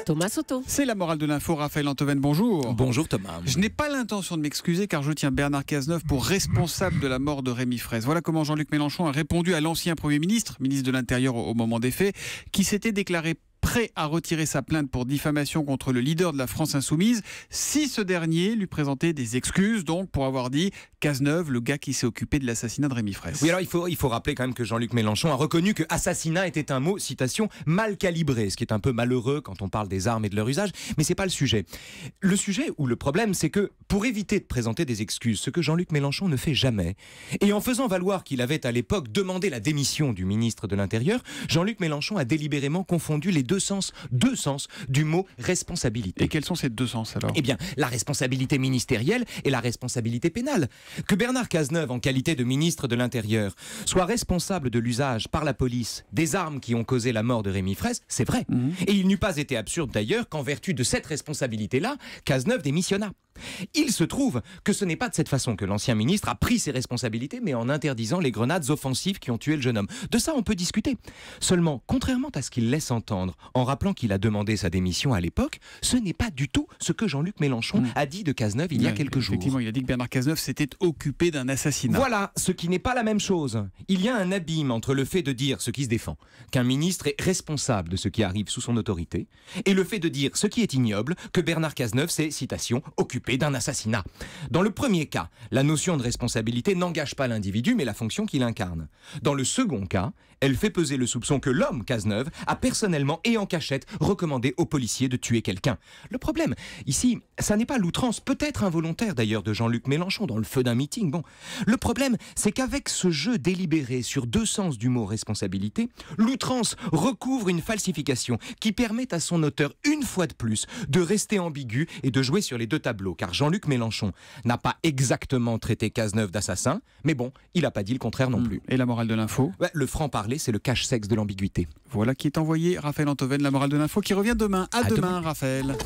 Thomas Soto. C'est la morale de l'info. Raphaël Antoven, bonjour. Bonjour Thomas. Je n'ai pas l'intention de m'excuser car je tiens Bernard Cazeneuve pour responsable de la mort de Rémi Fraisse. Voilà comment Jean-Luc Mélenchon a répondu à l'ancien Premier ministre, ministre de l'Intérieur au moment des faits, qui s'était déclaré prêt à retirer sa plainte pour diffamation contre le leader de la France Insoumise si ce dernier lui présentait des excuses donc pour avoir dit Cazeneuve, le gars qui s'est occupé de l'assassinat de Rémi Fraisse. Oui, alors il faut rappeler quand même que Jean-Luc Mélenchon a reconnu que assassinat était un mot, citation, mal calibré, ce qui est un peu malheureux quand on parle des armes et de leur usage, mais c'est pas le sujet. Le sujet ou le problème, c'est que pour éviter de présenter des excuses, ce que Jean-Luc Mélenchon ne fait jamais, et en faisant valoir qu'il avait à l'époque demandé la démission du ministre de l'Intérieur, Jean-Luc Mélenchon a délibérément confondu les deux sens du mot responsabilité. Et quels sont ces deux sens alors ? Eh bien, la responsabilité ministérielle et la responsabilité pénale. Que Bernard Cazeneuve, en qualité de ministre de l'Intérieur, soit responsable de l'usage par la police des armes qui ont causé la mort de Rémi Fraisse, c'est vrai. Et il n'eût pas été absurde d'ailleurs qu'en vertu de cette responsabilité-là, Cazeneuve démissionna. Il se trouve que ce n'est pas de cette façon que l'ancien ministre a pris ses responsabilités, mais en interdisant les grenades offensives qui ont tué le jeune homme. De ça, on peut discuter. Seulement, contrairement à ce qu'il laisse entendre, en rappelant qu'il a demandé sa démission à l'époque, ce n'est pas du tout ce que Jean-Luc Mélenchon a dit de Cazeneuve il y a quelques jours. Effectivement, il a dit que Bernard Cazeneuve s'était occupé d'un assassinat. Voilà, ce qui n'est pas la même chose. Il y a un abîme entre le fait de dire ce qui se défend, qu'un ministre est responsable de ce qui arrive sous son autorité, et le fait de dire ce qui est ignoble, que Bernard Cazeneuve s'est, citation, occupé d'un assassinat. Dans le premier cas, la notion de responsabilité n'engage pas l'individu, mais la fonction qu'il incarne. Dans le second cas, elle fait peser le soupçon que l'homme, Cazeneuve, a personnellement et en cachette recommandé aux policiers de tuer quelqu'un. Le problème, ici, ça n'est pas l'outrance, peut-être involontaire d'ailleurs, de Jean-Luc Mélenchon dans le feu d'un meeting. Bon, le problème, c'est qu'avec ce jeu délibéré sur deux sens du mot responsabilité, l'outrance recouvre une falsification qui permet à son auteur, une fois de plus, de rester ambigu et de jouer sur les deux tableaux. Car Jean-Luc Mélenchon n'a pas exactement traité Cazeneuve d'assassin, mais bon, il n'a pas dit le contraire non plus. Et la morale de l'info ? Le franc-parler, c'est le cache-sexe de l'ambiguïté. Voilà qui est envoyé, Raphaël Antoven, la morale de l'info qui revient demain. À demain, Raphaël.